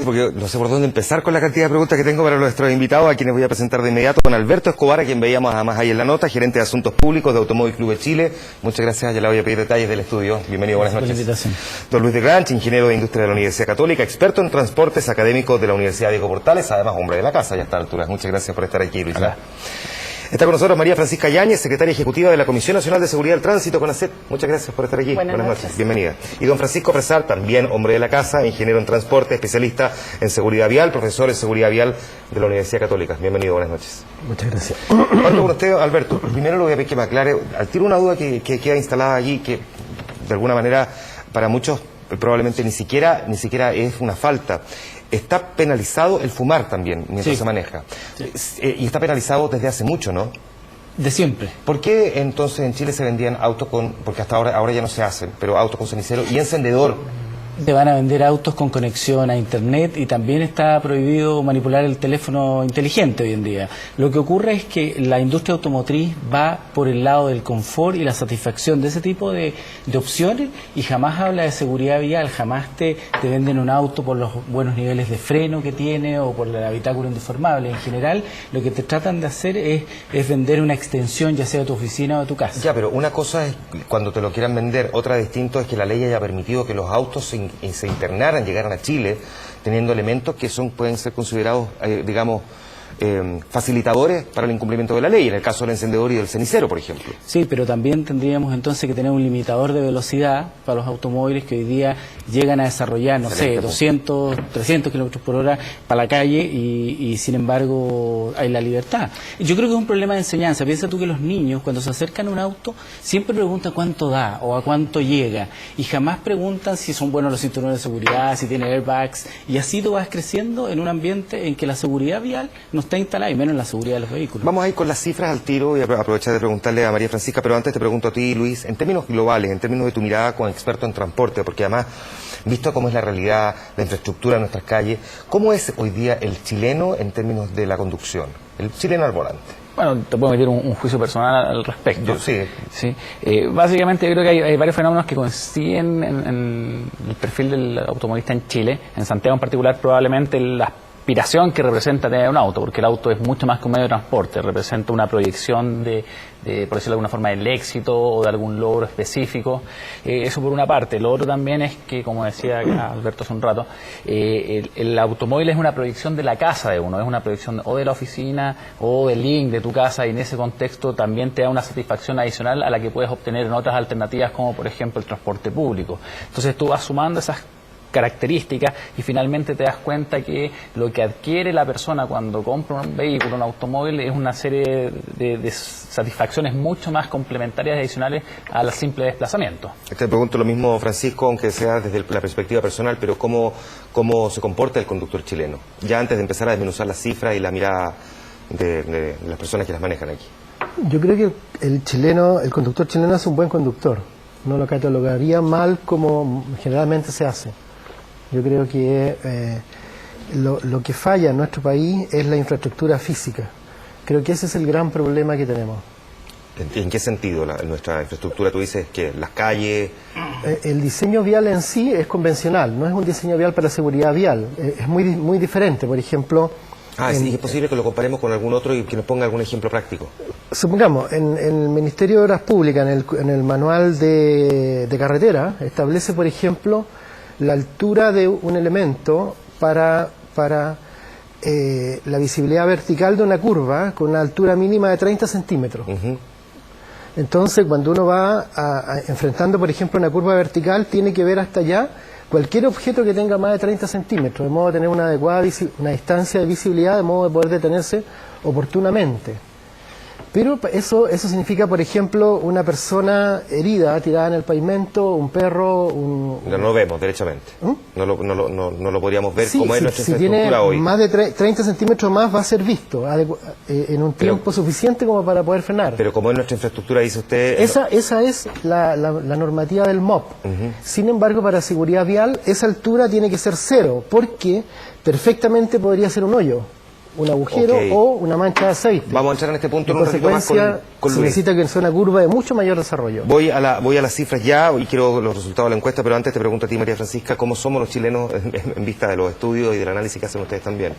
porque no sé por dónde empezar con la cantidad de preguntas que tengo para nuestros invitados, a quienes voy a presentar de inmediato. Don Alberto Escobar, a quien veíamos además ahí en la nota, gerente de Asuntos Públicos de Automóvil Club de Chile. Muchas gracias, ya le voy a pedir detalles del estudio. Bienvenido, buenas noches. Don Luis de Granch, ingeniero de industria de la Universidad Católica, experto en transportes académicos de la Universidad Diego Portales, además hombre de la casa ya a esta altura. Muchas gracias por estar aquí, Luis. Está con nosotros María Francisca Yáñez, secretaria ejecutiva de la Comisión Nacional de Seguridad del Tránsito, CONACET. Muchas gracias por estar aquí. Buenas noches. Bienvenida. Y don Francisco Fresar, también hombre de la casa, ingeniero en transporte, especialista en seguridad vial, profesor en seguridad vial de la Universidad Católica. Bienvenido, buenas noches. Muchas gracias. Parto con usted, Alberto. Primero le voy a pedir que me aclare, al tiro una duda que queda instalada allí, que de alguna manera para muchos probablemente ni siquiera es una falta. Está penalizado el fumar también mientras se maneja. Sí. Y está penalizado desde hace mucho, ¿no? De siempre. ¿Por qué entonces en Chile se vendían autos con, porque hasta ahora ya no se hacen, pero autos con cenicero y encendedor? Te van a vender autos con conexión a internet y también está prohibido manipular el teléfono inteligente hoy en día. Lo que ocurre es que la industria automotriz va por el lado del confort y la satisfacción de ese tipo de opciones y jamás habla de seguridad vial, jamás te venden un auto por los buenos niveles de freno que tiene o por el habitáculo indeformable. En general, lo que te tratan de hacer es vender una extensión, ya sea de tu oficina o de tu casa. Ya, pero una cosa es cuando te lo quieran vender, otra distinto es que la ley haya permitido que los autos se internaran, llegaran a Chile, teniendo elementos que pueden ser considerados, digamos, facilitadores para el incumplimiento de la ley, en el caso del encendedor y del cenicero, por ejemplo. Sí, pero también tendríamos entonces que tener un limitador de velocidad para los automóviles que hoy día llegan a desarrollar, no sé, 200, 300 kilómetros por hora para la calle y sin embargo hay la libertad. Yo creo que es un problema de enseñanza. Piensa tú que los niños cuando se acercan a un auto siempre preguntan cuánto da o a cuánto llega y jamás preguntan si son buenos los cinturones de seguridad, si tiene airbags, y así tú vas creciendo en un ambiente en que la seguridad vial no está instalada y menos en la seguridad de los vehículos. Vamos a ir con las cifras al tiro y aprovechar de preguntarle a María Francisca, pero antes te pregunto a ti, Luis, en términos globales, en términos de tu mirada como experto en transporte, porque además, visto cómo es la realidad, la infraestructura de nuestras calles, ¿cómo es hoy día el chileno en términos de la conducción? El chileno al volante. Bueno, te puedo emitir un juicio personal al respecto. Sí. Básicamente yo creo que hay varios fenómenos que coinciden en el perfil del automovilista en Chile. En Santiago en particular probablemente la aspiración que representa tener un auto, porque el auto es mucho más que un medio de transporte, representa una proyección de por decirlo de alguna forma, del éxito o de algún logro específico. Eso por una parte. Lo otro también es que, como decía Alberto hace un rato, el automóvil es una proyección de la casa de uno, es una proyección o de la oficina o del link de tu casa, y en ese contexto también te da una satisfacción adicional a la que puedes obtener en otras alternativas, como por ejemplo el transporte público. Entonces tú vas sumando esas características y finalmente te das cuenta que lo que adquiere la persona cuando compra un vehículo, un automóvil, es una serie de satisfacciones mucho más complementarias y adicionales al simple desplazamiento. Te pregunto lo mismo, Francisco, aunque sea desde la perspectiva personal, pero ¿cómo se comporta el conductor chileno? Ya antes de empezar a desmenuzar las cifras y la mirada de las personas que las manejan aquí. Yo creo que el conductor chileno es un buen conductor. No lo catalogaría mal como generalmente se hace. Yo creo que lo que falla en nuestro país es la infraestructura física. Creo que ese es el gran problema que tenemos. ¿En qué sentido nuestra infraestructura? Tú dices que las calles... El diseño vial en sí es convencional, no es un diseño vial para seguridad vial. Es muy diferente, por ejemplo... sí, es posible que lo comparemos con algún otro y que nos ponga algún ejemplo práctico. Supongamos, en el Ministerio de Obras Públicas, en el manual de carretera, establece, por ejemplo, la altura de un elemento para la visibilidad vertical de una curva con una altura mínima de 30 centímetros. Entonces, cuando uno va enfrentando, por ejemplo, una curva vertical, tiene que ver hasta allá cualquier objeto que tenga más de 30 centímetros, de modo de tener una adecuada una distancia de visibilidad, de modo de poder detenerse oportunamente. Pero eso significa, por ejemplo, una persona herida, tirada en el pavimento, un perro... No lo vemos derechamente. No lo podríamos ver como es nuestra infraestructura tiene hoy. Más de 30 centímetros más va a ser visto en un tiempo suficiente como para poder frenar. Pero como es nuestra infraestructura, dice usted... Esa es la normativa del MOP. Sin embargo, para seguridad vial, esa altura tiene que ser 0, porque perfectamente podría ser un hoyo. un agujero o una mancha de aceite. Vamos a entrar en este punto en un ratito más consecuencia, con se Luis. necesita que sea una curva de mucho mayor desarrollo. Voy a las cifras ya y quiero los resultados de la encuesta, pero antes te pregunto a ti, María Francisca, ¿cómo somos los chilenos en vista de los estudios y del análisis que hacen ustedes también?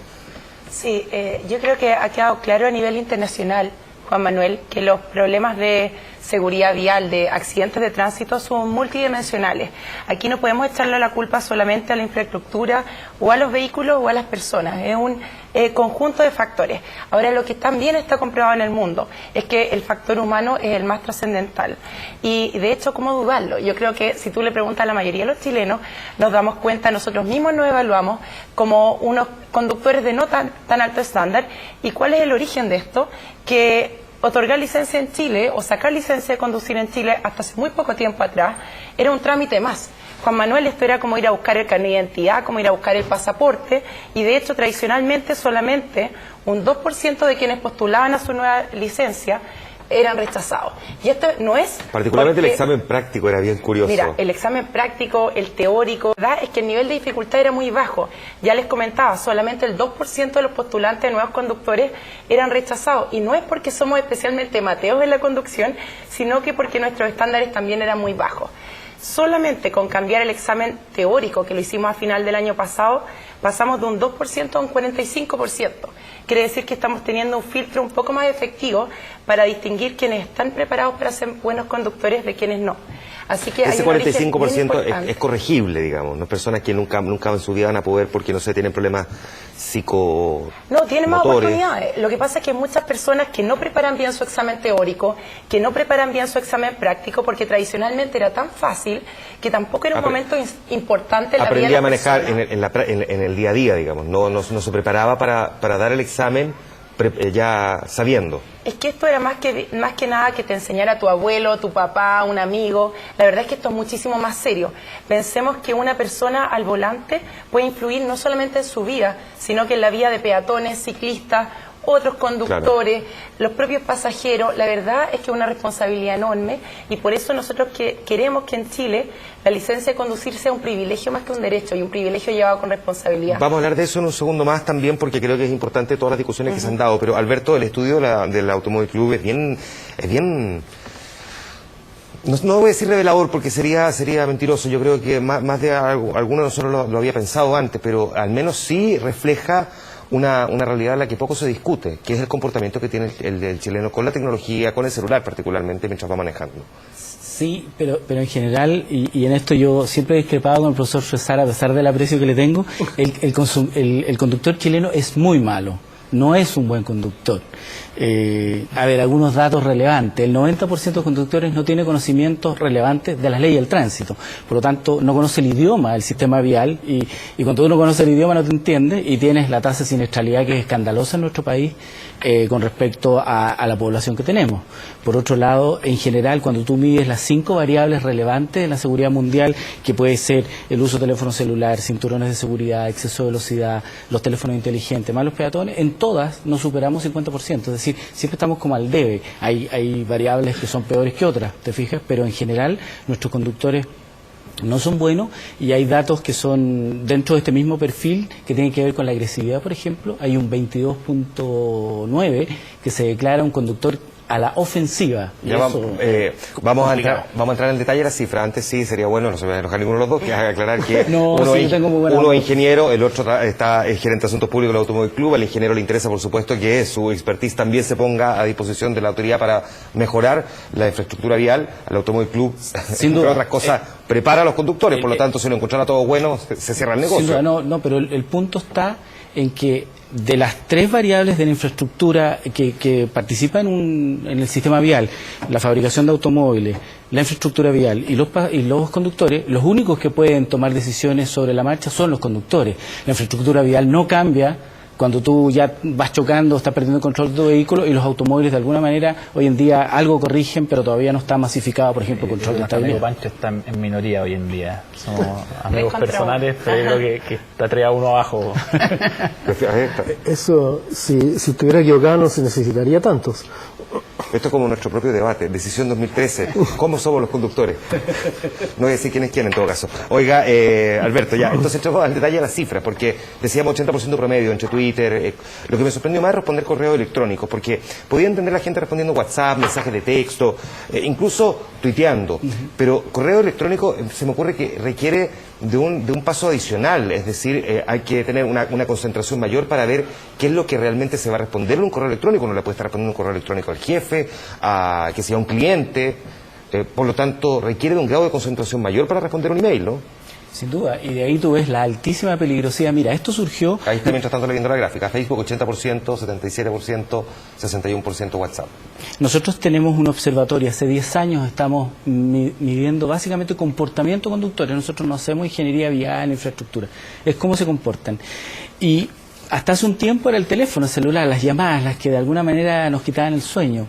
Sí, yo creo que ha quedado claro a nivel internacional, Juan Manuel, que los problemas de seguridad vial, de accidentes de tránsito son multidimensionales. Aquí no podemos echarle la culpa solamente a la infraestructura o a los vehículos o a las personas. Es un conjunto de factores. Ahora, lo que también está comprobado en el mundo es que el factor humano es el más trascendental. Y de hecho, ¿cómo dudarlo? Yo creo que si tú le preguntas a la mayoría de los chilenos, nos damos cuenta, nosotros mismos nos evaluamos como unos conductores de no tan alto estándar. ¿Y cuál es el origen de esto? Que otorgar licencia en Chile o sacar licencia de conducir en Chile hasta hace muy poco tiempo atrás era un trámite más. Juan Manuel, esto era como ir a buscar el carnet de identidad, como ir a buscar el pasaporte, y de hecho tradicionalmente solamente un 2% de quienes postulaban a su nueva licencia eran rechazados. Y esto no es... Particularmente el examen práctico era bien curioso. Mira, el examen práctico, el teórico, ¿verdad? Es que el nivel de dificultad era muy bajo. Ya les comentaba, solamente el 2% de los postulantes de nuevos conductores eran rechazados. Y no es porque somos especialmente mateos en la conducción, sino que porque nuestros estándares también eran muy bajos. Solamente con cambiar el examen teórico, que lo hicimos a final del año pasado, pasamos de un 2% a un 45%. Quiere decir que estamos teniendo un filtro un poco más efectivo para distinguir quienes están preparados para ser buenos conductores de quienes no. Así que ese hay un origen 45% es corregible, digamos, no personas que nunca en su vida van a poder porque no sé, tienen problemas No, tienen más oportunidades. Lo que pasa es que hay muchas personas que no preparan bien su examen teórico, que no preparan bien su examen práctico, porque tradicionalmente era tan fácil que tampoco era un momento importante en la vida de la persona. Aprendía a manejar en el día a día, digamos, no se preparaba para dar el examen ya sabiendo. Es que esto era más que nada que te enseñara tu abuelo, tu papá, un amigo. La verdad es que esto es muchísimo más serio. Pensemos que una persona al volante puede influir no solamente en su vida, sino que en la vida de peatones, ciclistas, otros conductores, los propios pasajeros. La verdad es que es una responsabilidad enorme y por eso nosotros queremos que en Chile la licencia de conducir sea un privilegio más que un derecho y un privilegio llevado con responsabilidad. Vamos a hablar de eso en un segundo más también porque creo que es importante todas las discusiones que se han dado, pero Alberto, el estudio del Automóvil Club es bien no voy a decir revelador porque sería mentiroso. Yo creo que más de alguno de nosotros lo había pensado antes, pero al menos sí refleja una realidad en la que poco se discute, que es el comportamiento que tiene el chileno con la tecnología, con el celular particularmente, mientras va manejando. Sí, pero en general, y en esto yo siempre he discrepado con el profesor Fresar, a pesar del aprecio que le tengo, el conductor chileno es muy malo, no es un buen conductor. A ver, algunos datos relevantes. El 90% de los conductores no tiene conocimientos relevantes de las leyes del tránsito. Por lo tanto, no conoce el idioma del sistema vial y cuando uno conoce el idioma no te entiende y tienes la tasa de siniestralidad que es escandalosa en nuestro país con respecto a la población que tenemos. Por otro lado, en general, cuando tú mides las 5 variables relevantes de la seguridad mundial, que puede ser el uso de teléfono celular, cinturones de seguridad, exceso de velocidad, los teléfonos inteligentes, más los peatones, en todas nos superamos 50%. Es decir, siempre estamos como al debe. Hay variables que son peores que otras, ¿te fijas? Pero en general nuestros conductores no son buenos y hay datos que son dentro de este mismo perfil que tienen que ver con la agresividad, por ejemplo. Hay un 22.9 que se declara un conductor a la ofensiva. Vamos a entrar en el detalle de las cifras. Antes sí sería bueno, no se me va a enojar ninguno de los dos, que aclarar que uno es ingeniero, el otro es gerente de asuntos públicos del Automóvil Club. Al ingeniero le interesa, por supuesto, que su expertise también se ponga a disposición de la autoridad para mejorar la infraestructura vial. El Automóvil Club, sin duda, entre otras cosas, prepara a los conductores, por lo tanto, si lo encontrara todo bueno, se cierra el negocio. Sin duda, no, pero el punto está en que de las 3 variables de la infraestructura que participan en el sistema vial, la fabricación de automóviles, la infraestructura vial y los conductores, los únicos que pueden tomar decisiones sobre la marcha son los conductores. La infraestructura vial no cambia cuando tú ya vas chocando, estás perdiendo el control de tu vehículo, y los automóviles de alguna manera hoy en día algo corrigen, pero todavía no está masificado, por ejemplo, el control de estabilidad. Pancho está en minoría hoy en día. Somos amigos personales, pero creo que está traído uno abajo. Eso, si estuviera equivocado, no se necesitaría tantos. Esto es como nuestro propio debate, Decisión 2013, ¿cómo somos los conductores? No voy a decir quién es quién en todo caso. Oiga, Alberto, ya, entonces entramos al detalle de las cifras, porque decíamos 80% promedio entre Twitter. Lo que me sorprendió más es responder correo electrónico, porque podía entender la gente respondiendo WhatsApp, mensajes de texto, incluso tuiteando, pero correo electrónico se me ocurre que requiere de un paso adicional, es decir, hay que tener una concentración mayor para ver qué es lo que realmente se va a responder en un correo electrónico. No le puede estar respondiendo un correo electrónico al jefe, a que sea un cliente, por lo tanto requiere de un grado de concentración mayor para responder un email, ¿no? Sin duda, y de ahí tú ves la altísima peligrosidad. Mira, esto surgió... Ahí está mientras tanto leyendo la gráfica, Facebook 80%, 77%, 61% WhatsApp. Nosotros tenemos un observatorio, hace 10 años estamos midiendo básicamente comportamiento conductores. Nosotros no hacemos ingeniería vial, infraestructura, es cómo se comportan. Y hasta hace un tiempo era el teléfono celular, las llamadas, las que de alguna manera nos quitaban el sueño.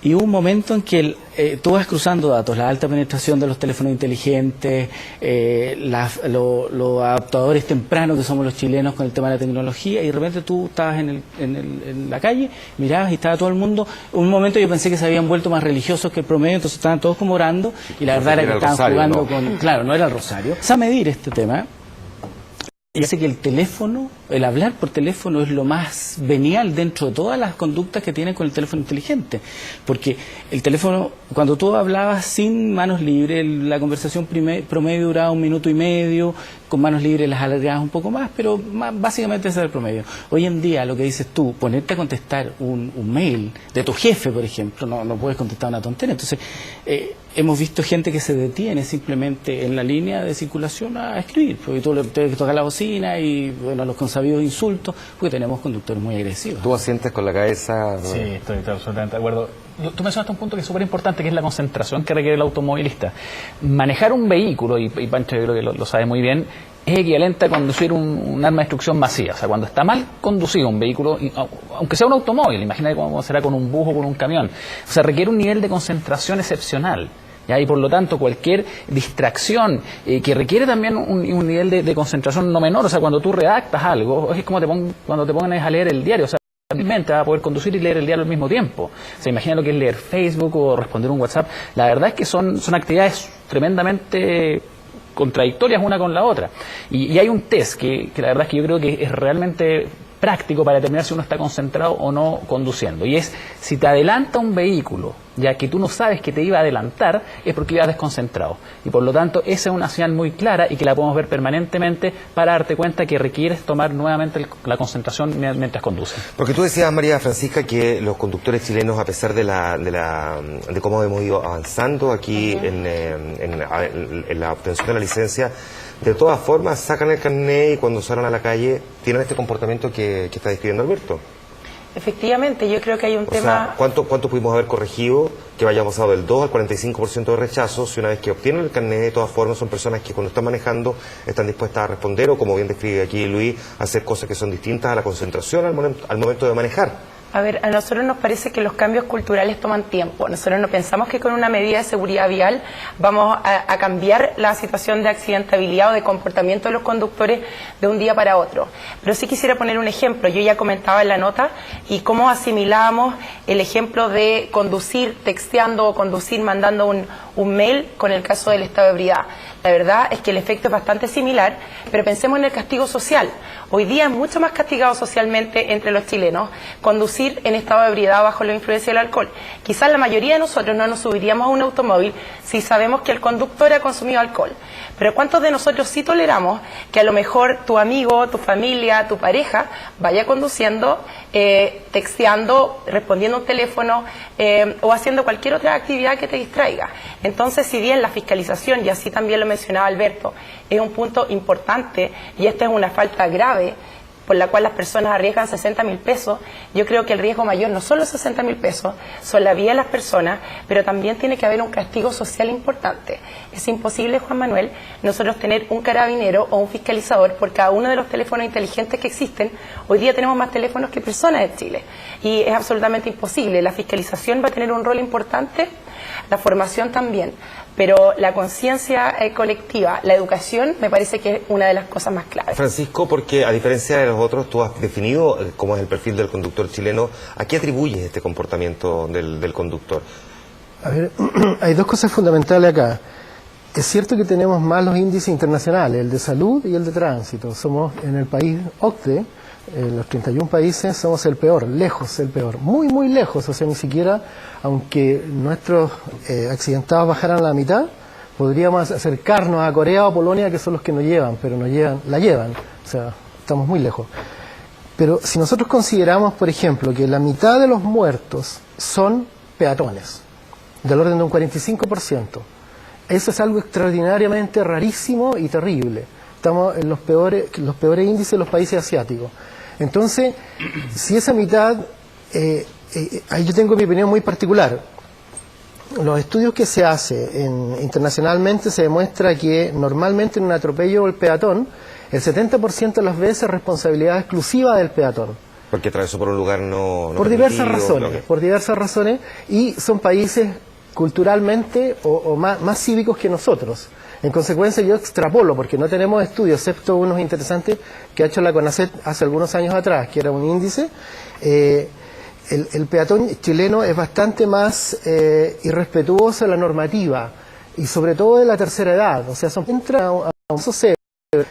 Y hubo un momento en que tú vas cruzando datos, la alta penetración de los teléfonos inteligentes, los adaptadores tempranos que somos los chilenos con el tema de la tecnología, y de repente tú estabas en la calle, mirabas y estaba todo el mundo. Un momento yo pensé que se habían vuelto más religiosos que el promedio, entonces estaban todos como orando, y la verdad era que estaban rosario, jugando ¿no? con... Claro, no era el rosario. Vamos a medir este tema. Y hace que el teléfono, el hablar por teléfono es lo más venial dentro de todas las conductas que tienen con el teléfono inteligente. Porque el teléfono, cuando tú hablabas sin manos libres, la conversación promedio duraba 1 minuto y medio, con manos libres las alargabas un poco más, pero básicamente ese era el promedio. Hoy en día, lo que dices tú, ponerte a contestar un mail de tu jefe, por ejemplo, no puedes contestar una tontería. Entonces, hemos visto gente que se detiene simplemente en la línea de circulación a escribir, porque tú le tienes que tocar la bocina y, bueno, los consabidos insultos, porque tenemos conductores muy agresivos. ¿Tú asientes con la cabeza? Sí, estoy absolutamente de acuerdo. Tú mencionaste un punto que es súper importante, que es la concentración que requiere el automovilista. Manejar un vehículo, y Pancho yo creo que lo sabe muy bien, es equivalente a conducir un arma de destrucción masiva. O sea, cuando está mal conducido un vehículo, aunque sea un automóvil, imagínate cómo será con un bus o con un camión. O sea, requiere un nivel de concentración excepcional. ¿Ya? Y por lo tanto, cualquier distracción que requiere también un nivel de concentración no menor. O sea, cuando tú redactas algo, es como cuando te pones a leer el diario. O sea, realmente vas a poder conducir y leer el diario al mismo tiempo. Se imagina lo que es leer Facebook o responder un WhatsApp. La verdad es que son actividades tremendamente contradictorias una con la otra. Y hay un test que la verdad es que yo creo que es realmente práctico para determinar si uno está concentrado o no conduciendo. Y es, si te adelanta un vehículo, ya que tú no sabes que te iba a adelantar, es porque ibas desconcentrado. Y por lo tanto, esa es una señal muy clara y que la podemos ver permanentemente para darte cuenta que requieres tomar nuevamente la concentración mientras conduces. Porque tú decías, María Francisca, que los conductores chilenos, a pesar de cómo hemos ido avanzando aquí en la obtención de la licencia, de todas formas sacan el carnet y cuando salen a la calle tienen este comportamiento que está describiendo Alberto. Efectivamente, yo creo que hay un tema... O sea, ¿cuánto pudimos haber corregido que vaya pasado del 2 al 45% de rechazo si una vez que obtienen el carnet, de todas formas son personas que cuando están manejando están dispuestas a responder o, como bien describe aquí Luis, a hacer cosas que son distintas a la concentración al momento de manejar? A ver, a nosotros nos parece que los cambios culturales toman tiempo. Nosotros no pensamos que con una medida de seguridad vial vamos a cambiar la situación de accidentabilidad o de comportamiento de los conductores de un día para otro. Pero sí quisiera poner un ejemplo. Yo ya comentaba en la nota y cómo asimilábamos el ejemplo de conducir texteando o conducir mandando un mail con el caso del estado de ebriedad. La verdad es que el efecto es bastante similar, pero pensemos en el castigo social. Hoy día es mucho más castigado socialmente entre los chilenos conducir en estado de ebriedad bajo la influencia del alcohol. Quizás la mayoría de nosotros no nos subiríamos a un automóvil si sabemos que el conductor ha consumido alcohol. Pero ¿cuántos de nosotros sí toleramos que a lo mejor tu amigo, tu familia, tu pareja vaya conduciendo, texteando, respondiendo un teléfono o haciendo cualquier otra actividad que te distraiga? Entonces, si bien la fiscalización, y así también lo mencionaba Alberto, es un punto importante y esta es una falta grave por la cual las personas arriesgan 60.000 pesos, yo creo que el riesgo mayor no son los 60.000 pesos, son la vida de las personas, pero también tiene que haber un castigo social importante. Es imposible, Juan Manuel, nosotros tener un carabinero o un fiscalizador por cada uno de los teléfonos inteligentes que existen. Hoy día tenemos más teléfonos que personas en Chile y es absolutamente imposible. La fiscalización va a tener un rol importante La formación también, pero la conciencia colectiva, la educación, me parece que es una de las cosas más claves. Francisco, porque a diferencia de los otros, tú has definido cómo es el perfil del conductor chileno. ¿A qué atribuyes este comportamiento del conductor? A ver, hay dos cosas fundamentales acá. Es cierto que tenemos malos índices internacionales, el de salud y el de tránsito. Somos en el país OCDE, en los 31 países, somos el peor, lejos el peor, muy, muy lejos. O sea, ni siquiera, aunque nuestros accidentados bajaran a la mitad, podríamos acercarnos a Corea o Polonia, que son los que nos llevan, pero la llevan. O sea, estamos muy lejos. Pero si nosotros consideramos, por ejemplo, que la mitad de los muertos son peatones, del orden de un 45%, eso es algo extraordinariamente rarísimo y terrible. Estamos en los peores índices de los países asiáticos. Entonces, si esa mitad, ahí yo tengo mi opinión muy particular. Los estudios que se hacen internacionalmente se demuestra que normalmente en un atropello del peatón, el 70% de las veces es responsabilidad exclusiva del peatón. Porque atravesó por un lugar no por diversas razones, por diversas razones, y son países culturalmente o más cívicos que nosotros. En consecuencia, yo extrapolo, porque no tenemos estudios, excepto unos interesantes que ha hecho la CONACET hace algunos años atrás, que era un índice. El peatón chileno es bastante más irrespetuoso de la normativa, y sobre todo de la tercera edad. O sea, entra a un cebra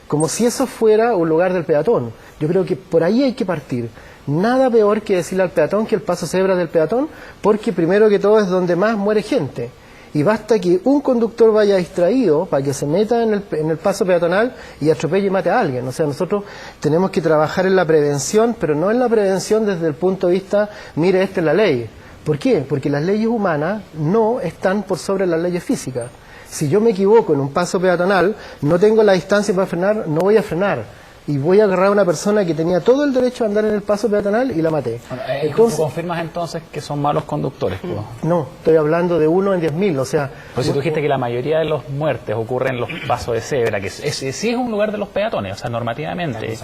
como si eso fuera un lugar del peatón. Yo creo que por ahí hay que partir. Nada peor que decirle al peatón que el paso cebra del peatón, porque primero que todo es donde más muere gente. Y basta que un conductor vaya distraído para que se meta en el paso peatonal y atropelle y mate a alguien. O sea, nosotros tenemos que trabajar en la prevención, pero no en la prevención desde el punto de vista, mire, esta es la ley. ¿Por qué? Porque las leyes humanas no están por sobre las leyes físicas. Si yo me equivoco en un paso peatonal, no tengo la distancia para frenar, no voy a frenar. Y voy a agarrar a una persona que tenía todo el derecho a andar en el paso peatonal y la maté. Entonces, ¿tú confirmas entonces que son malos conductores? No, estoy hablando de 1 en 10.000, o sea... Pues si tú dijiste que la mayoría de los muertes ocurren en los pasos de cebra, que sí es un lugar de los peatones, o sea, normativamente.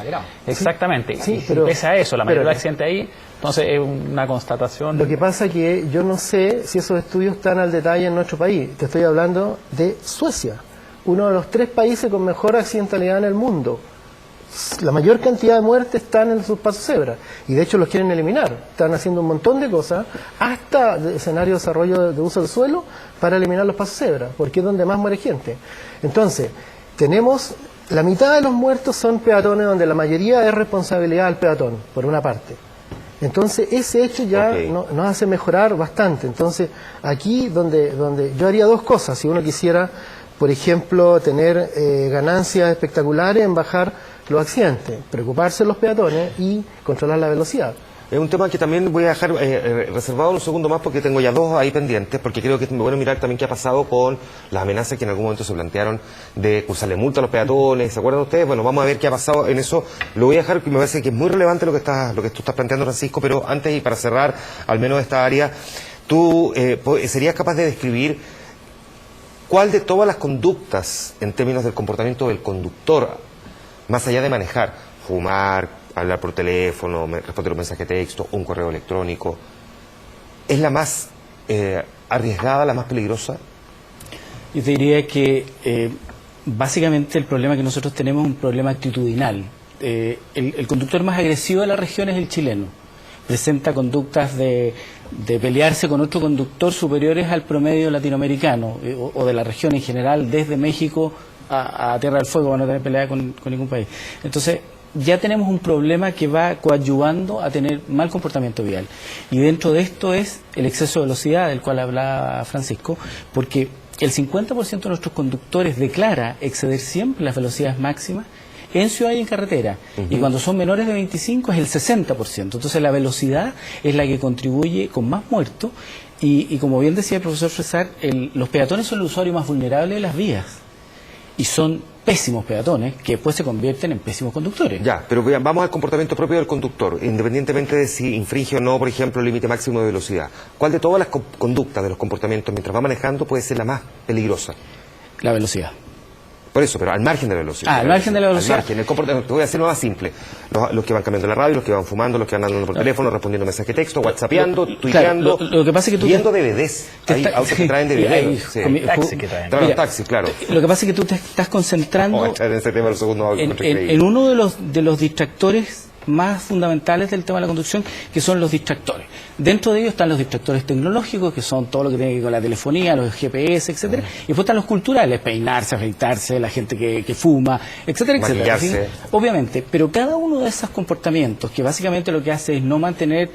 Exactamente. Sí, pero pese a eso, la mayoría de los accidentes ahí, entonces es una constatación... Lo que pasa es que yo no sé si esos estudios están al detalle en nuestro país. Te estoy hablando de Suecia, uno de los 3 países con mejor accidentalidad en el mundo. La mayor cantidad de muertes están en sus pasos cebra, y de hecho los quieren eliminar. Están haciendo un montón de cosas, hasta escenario de desarrollo de uso del suelo, para eliminar los pasos cebra, porque es donde más muere gente. Entonces, tenemos la mitad de los muertos son peatones, donde la mayoría es responsabilidad del peatón, por una parte. Entonces, ese hecho ya nos hace mejorar bastante. Entonces, aquí donde yo haría 2 cosas, si uno quisiera, por ejemplo, tener ganancias espectaculares en bajar los accidentes, preocuparse de los peatones y controlar la velocidad. Es un tema que también voy a dejar reservado un segundo más, porque tengo ya 2 ahí pendientes, porque creo que es bueno mirar también qué ha pasado con las amenazas que en algún momento se plantearon de cursarle multa a los peatones. ¿Se acuerdan ustedes? Bueno, vamos a ver qué ha pasado en eso. Lo voy a dejar, que me parece que es muy relevante lo que tú estás planteando, Francisco, pero antes, y para cerrar al menos esta área, ¿tú serías capaz de describir cuál de todas las conductas en términos del comportamiento del conductor, más allá de manejar, fumar, hablar por teléfono, responder un mensaje de texto, un correo electrónico, es la más arriesgada, la más peligrosa? Yo te diría que básicamente el problema que nosotros tenemos es un problema actitudinal. El conductor más agresivo de la región es el chileno. Presenta conductas de pelearse con otro conductor superiores al promedio latinoamericano o de la región en general, desde México a Tierra del Fuego, para no tener pelea con ningún país. Entonces, ya tenemos un problema que va coadyuvando a tener mal comportamiento vial. Y dentro de esto es el exceso de velocidad, del cual hablaba Francisco, porque el 50% de nuestros conductores declara exceder siempre las velocidades máximas en ciudad y en carretera. Y cuando son menores de 25 es el 60%. Entonces, la velocidad es la que contribuye con más muertos. Y como bien decía el profesor Fresar, los peatones son el usuario más vulnerable de las vías. Y son pésimos peatones que después se convierten en pésimos conductores. Ya, pero vamos al comportamiento propio del conductor, independientemente de si infringe o no, por ejemplo, el límite máximo de velocidad. ¿Cuál de todas las conductas de los comportamientos mientras va manejando puede ser la más peligrosa? La velocidad. Por eso, pero al margen de la velocidad. Al margen de la velocidad. Al margen, el comportamiento. Te voy a decirlo más simple. Los que van cambiando la radio, los que van fumando, los que van andando por teléfono, respondiendo mensajes de texto, whatsappeando, tuiteando, claro, lo que pasa es que tú viendo DVDs. Hay autos que traen DVDs. Taxis que traen. Traen taxis, claro. Lo que pasa es que tú te estás concentrando En ese tema del segundo en uno de los distractores más fundamentales del tema de la conducción, que son los distractores. Dentro de ellos están los distractores tecnológicos, que son todo lo que tiene que ver con la telefonía, los GPS, etcétera. Y después están los culturales, peinarse, afeitarse, la gente que fuma, etcétera, etcétera. Maquillarse. Obviamente, pero cada uno de esos comportamientos, que básicamente lo que hace es no mantener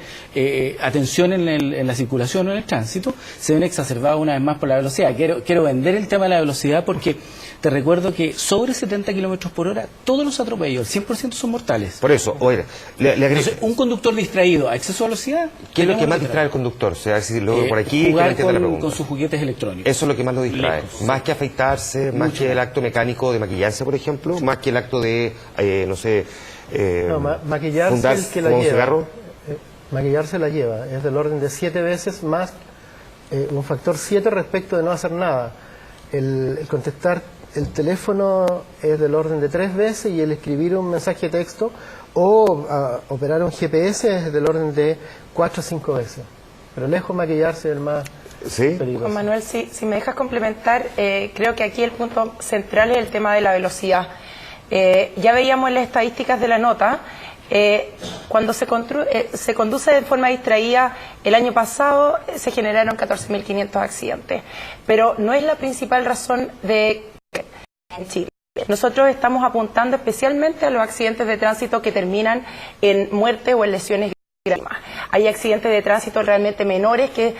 atención en la circulación o en el tránsito, se ven exacerbados una vez más por la velocidad. Quiero vender el tema de la velocidad porque te recuerdo que sobre 70 kilómetros por hora, todos los atropellos, el 100% son mortales. Por eso, oiga, Entonces, un conductor distraído a exceso de velocidad... ¿qué es lo que más distrae al conductor? O sea, si lo por aquí, jugar que no entienda la pregunta. con sus juguetes electrónicos. Eso es lo que más lo distrae. Lejos. Más que afeitarse, más que el acto mecánico de maquillarse, por ejemplo, más que el acto de, no sé... maquillarse el que la fumar un lleva. cigarro. Maquillarse la lleva. Es del orden de 7 veces más, un factor 7 respecto de no hacer nada. El contestar el teléfono es del orden de 3 veces y el escribir un mensaje de texto o operar un GPS es del orden de 4 o 5 veces. Pero lejos maquillarse es el más peligroso. Juan Manuel, si me dejas complementar, creo que aquí el punto central es el tema de la velocidad. Ya veíamos en las estadísticas de la nota, cuando se conduce de forma distraída, el año pasado se generaron 14.500 accidentes, pero no es la principal razón de en Chile. Nosotros estamos apuntando especialmente a los accidentes de tránsito que terminan en muerte o en lesiones graves. Hay accidentes de tránsito realmente menores que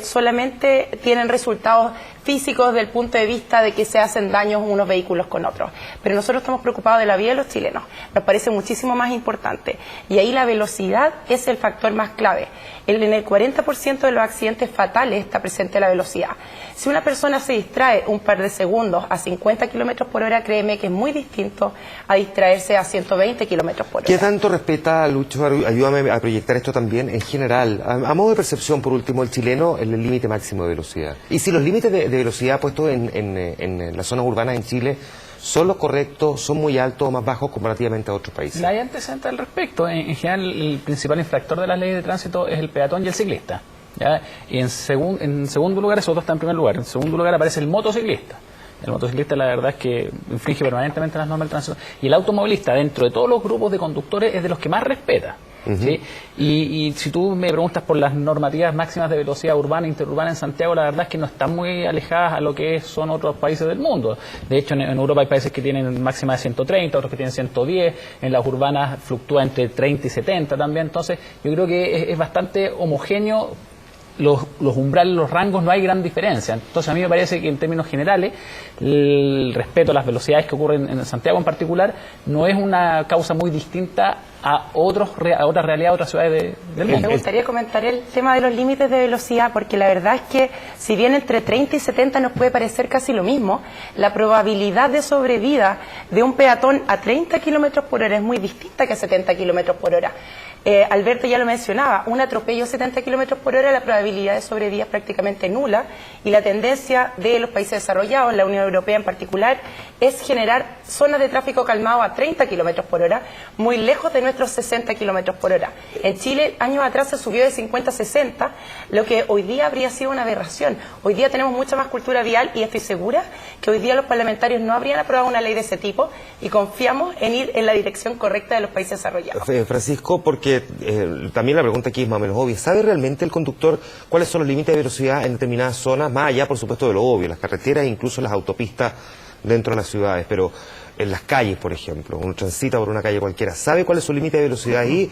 solamente tienen resultados físicos desde el punto de vista de que se hacen daños unos vehículos con otros. Pero nosotros estamos preocupados de la vida de los chilenos. Nos parece muchísimo más importante. Y ahí la velocidad es el factor más clave. En el 40% de los accidentes fatales está presente la velocidad. Si una persona se distrae un par de segundos a 50 kilómetros por hora, créeme que es muy distinto a distraerse a 120 kilómetros por hora. ¿Qué tanto respeta, Lucho? Ayúdame a proyectar esto también en general. A modo de percepción, por último, el chileno, el límite máximo de velocidad. Y si los límites de velocidad puestos en las zonas urbanas en Chile son los correctos, son muy altos o más bajos comparativamente a otros países. No hay antecedentes al respecto. En general, el principal infractor de las leyes de tránsito es el peatón y el ciclista, ¿ya? Y en segundo lugar, esos dos están en primer lugar. En segundo lugar aparece el motociclista. El motociclista, la verdad es que infringe permanentemente las normas del tránsito. Y el automovilista, dentro de todos los grupos de conductores, es de los que más respeta. ¿Sí? Y si tú me preguntas por las normativas máximas de velocidad urbana e interurbana en Santiago, la verdad es que no están muy alejadas a lo que son otros países del mundo. De hecho, en Europa hay países que tienen máxima de 130, otros que tienen 110, en las urbanas fluctúa entre 30 y 70 también. Entonces, yo creo que es bastante homogéneo. Los umbrales, los rangos, no hay gran diferencia. Entonces a mí me parece que en términos generales el respeto a las velocidades que ocurren en Santiago en particular no es una causa muy distinta a otras realidades, a otras ciudades del mundo. Me gustaría comentar el tema de los límites de velocidad, porque la verdad es que si bien entre 30 y 70 nos puede parecer casi lo mismo, la probabilidad de sobrevida de un peatón a 30 kilómetros por hora es muy distinta que a 70 kilómetros por hora. Alberto ya lo mencionaba, un atropello a 70 kilómetros por hora, la probabilidad de sobrevida es prácticamente nula, y la tendencia de los países desarrollados, la Unión Europea en particular, es generar zonas de tráfico calmado a 30 kilómetros por hora, muy lejos de nuestros 60 kilómetros por hora. En Chile, años atrás se subió de 50 a 60, lo que hoy día habría sido una aberración. Hoy día tenemos mucha más cultura vial y estoy segura que hoy día los parlamentarios no habrían aprobado una ley de ese tipo, y confiamos en ir en la dirección correcta de los países desarrollados. Francisco, porque también la pregunta aquí es más o menos obvia. ¿Sabe realmente el conductor cuáles son los límites de velocidad en determinadas zonas? Más allá, por supuesto, de lo obvio, las carreteras e incluso las autopistas dentro de las ciudades, pero en las calles, por ejemplo, uno transita por una calle cualquiera. ¿Sabe cuál es su límite de velocidad ahí,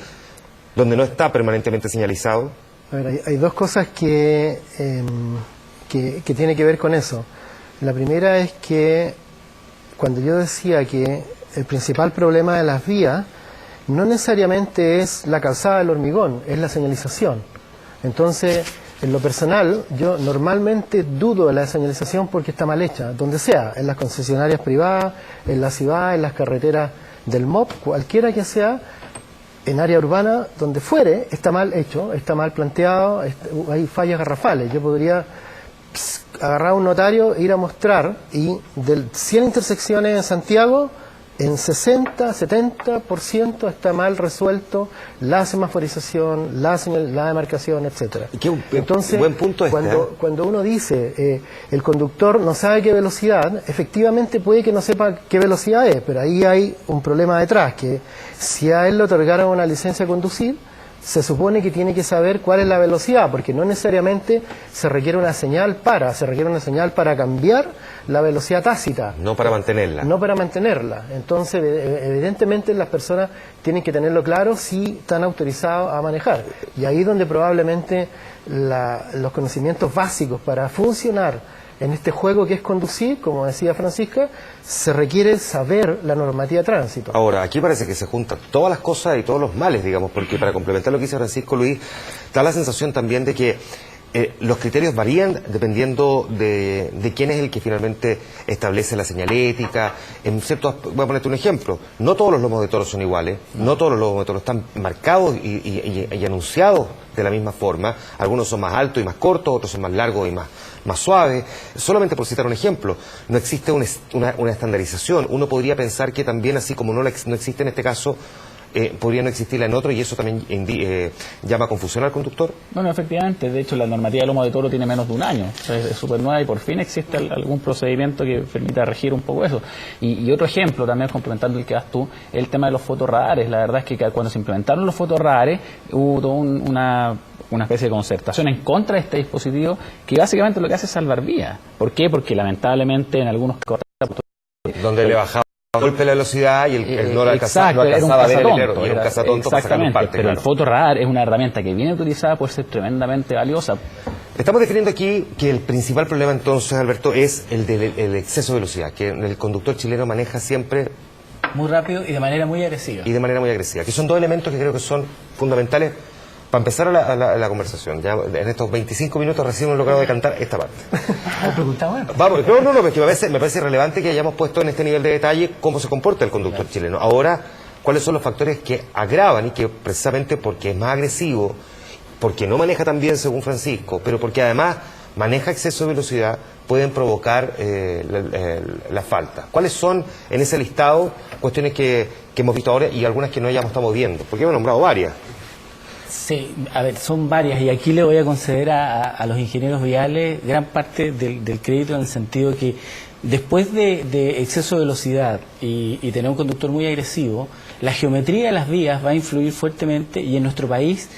donde no está permanentemente señalizado? A ver, hay dos cosas que tienen que ver con eso. La primera es que cuando yo decía que el principal problema de las vías no necesariamente es la calzada del hormigón, es la señalización. Entonces, en lo personal, yo normalmente dudo de la señalización porque está mal hecha, donde sea, en las concesionarias privadas, en la ciudad, en las carreteras del MOP, cualquiera que sea, en área urbana, donde fuere, está mal hecho, está mal planteado, hay fallas garrafales. Yo podría agarrar a un notario e ir a mostrar, y de 100 intersecciones en Santiago, en 60, 70% está mal resuelto la semaforización, la demarcación, etcétera. Entonces, buen punto cuando uno dice el conductor no sabe qué velocidad, efectivamente puede que no sepa qué velocidad es, pero ahí hay un problema detrás, que si a él le otorgaron una licencia a conducir, se supone que tiene que saber cuál es la velocidad, porque no necesariamente se requiere una señal se requiere una señal para cambiar la velocidad tácita. No para mantenerla. No para mantenerla. Entonces, evidentemente las personas tienen que tenerlo claro si están autorizados a manejar. Y ahí es donde probablemente los conocimientos básicos para funcionar en este juego que es conducir, como decía Francisca, se requiere saber la normativa de tránsito. Ahora, aquí parece que se juntan todas las cosas y todos los males, digamos, porque para complementar lo que dice Francisco Luis, da la sensación también de que los criterios varían dependiendo de quién es el que finalmente establece la señalética. Voy a ponerte un ejemplo, no todos los lomos de toro son iguales, no todos los lomos de toro están marcados y anunciados de la misma forma. Algunos son más altos y más cortos, otros son más largos y más suaves. Solamente por citar un ejemplo, no existe una estandarización. Uno podría pensar que también, así como no existe en este caso, podría no existirla en otro, y eso también llama a confusión al conductor. Bueno, efectivamente, de hecho la normativa del lomo de toro tiene menos de un año, o sea, es súper nueva, y por fin existe algún procedimiento que permita regir un poco eso. Y otro ejemplo, también complementando el que das tú, el tema de los fotorradares. La verdad es que cuando se implementaron los fotorradares hubo toda una especie de concertación en contra de este dispositivo, que básicamente lo que hace es salvar vidas. ¿Por qué? Porque lamentablemente en algunos casos donde le bajaba golpe la velocidad y el no la alcanzaba, era un cazatonto, era un cazatonto para sacar parte. Pero el fotorradar es una herramienta que viene utilizada, puede ser tremendamente valiosa. Estamos definiendo aquí que el principal problema entonces, Alberto, es el exceso de velocidad, que el conductor chileno maneja siempre muy rápido y de manera muy agresiva. Que son dos elementos que creo que son fundamentales para empezar la conversación. Ya en estos 25 minutos recién hemos logrado decantar esta parte. Vamos, es que me parece relevante que hayamos puesto en este nivel de detalle cómo se comporta el conductor chileno. Ahora, ¿cuáles son los factores que agravan y que precisamente porque es más agresivo, porque no maneja tan bien según Francisco, pero porque además maneja exceso de velocidad, pueden provocar la falta? ¿Cuáles son en ese listado cuestiones que hemos visto ahora y algunas que no estamos viendo? Porque hemos nombrado varias. Sí, a ver, son varias, y aquí le voy a conceder a los ingenieros viales gran parte del crédito, en el sentido que después de exceso de velocidad y tener un conductor muy agresivo, la geometría de las vías va a influir fuertemente, y en nuestro país,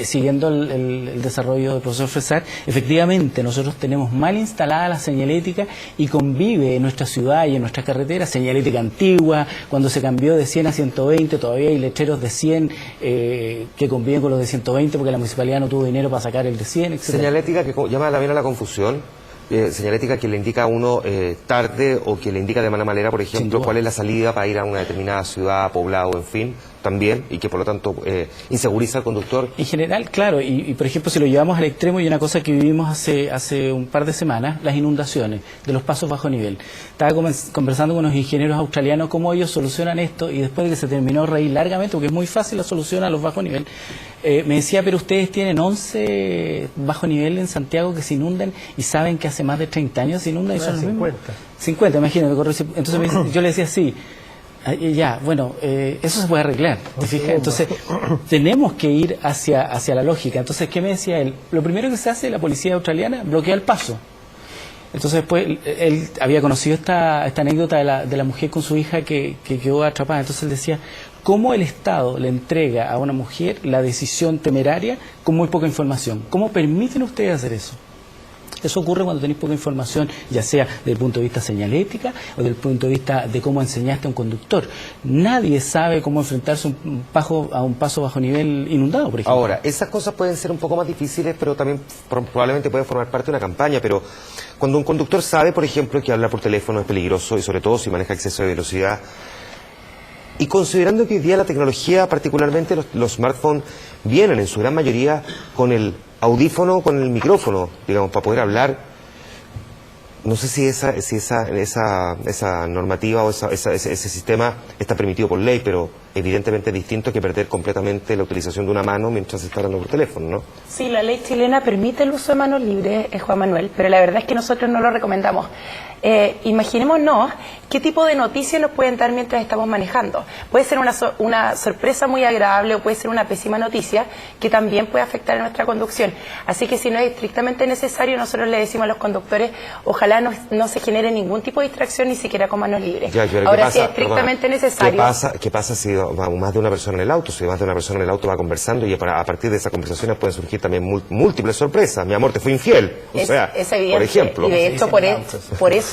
siguiendo el desarrollo del profesor Fresar, efectivamente nosotros tenemos mal instalada la señalética, y convive en nuestra ciudad y en nuestras carreteras señalética antigua. Cuando se cambió de 100 a 120 todavía hay letreros de 100 que conviven con los de 120 porque la municipalidad no tuvo dinero para sacar el de 100, etc. Señalética que llama también a la confusión. Señalética que le indica a uno tarde, o que le indica de mala manera, por ejemplo, cuál es la salida para ir a una determinada ciudad, poblado, en fin, también, y que por lo tanto inseguriza al conductor. En general, claro, y por ejemplo, si lo llevamos al extremo, y una cosa que vivimos hace un par de semanas, las inundaciones de los pasos bajo nivel. Estaba conversando con unos ingenieros australianos cómo ellos solucionan esto, y después de que se terminó reír largamente, porque es muy fácil la solución a los bajo nivel, me decía, pero ustedes tienen 11 bajo nivel en Santiago que se inundan, y saben que hace más de 30 años se inundan, y son 50, imagínate. Entonces yo le decía, sí, ya, bueno, eso se puede arreglar, ¿te fijas? Entonces tenemos que ir hacia la lógica. Entonces, ¿qué me decía él? Lo primero que se hace, la policía australiana bloquea el paso. Entonces después él había conocido esta anécdota de la mujer con su hija que quedó atrapada. Entonces él decía, ¿cómo el Estado le entrega a una mujer la decisión temeraria con muy poca información? ¿Cómo permiten ustedes hacer eso? Eso ocurre cuando tenéis poca información, ya sea desde el punto de vista señalética o desde el punto de vista de cómo enseñaste a un conductor. Nadie sabe cómo enfrentarse a un paso bajo nivel inundado, por ejemplo. Ahora, esas cosas pueden ser un poco más difíciles, pero también probablemente pueden formar parte de una campaña. Pero cuando un conductor sabe, por ejemplo, que hablar por teléfono es peligroso, y sobre todo si maneja exceso de velocidad, y considerando que hoy día la tecnología, particularmente los smartphones, vienen en su gran mayoría con el audífono, con el micrófono, digamos, para poder hablar, no sé si esa normativa o ese sistema está permitido por ley, pero evidentemente distinto que perder completamente la utilización de una mano mientras se está hablando por teléfono, ¿no? Sí, la ley chilena permite el uso de manos libres, Juan Manuel, pero la verdad es que nosotros no lo recomendamos. Imaginémonos qué tipo de noticias nos pueden dar mientras estamos manejando. Puede ser una sorpresa muy agradable o puede ser una pésima noticia que también puede afectar a nuestra conducción. Así que si no es estrictamente necesario, nosotros le decimos a los conductores, ojalá no se genere ningún tipo de distracción, ni siquiera con manos libres. Ya, ahora, si es estrictamente necesario... ¿Qué pasa si va más de una persona en el auto? Si más de una persona en el auto va conversando y a partir de esas conversaciones pueden surgir también múltiples sorpresas. Mi amor, te fui infiel. Es evidente. Por ejemplo. Y de hecho, por eso...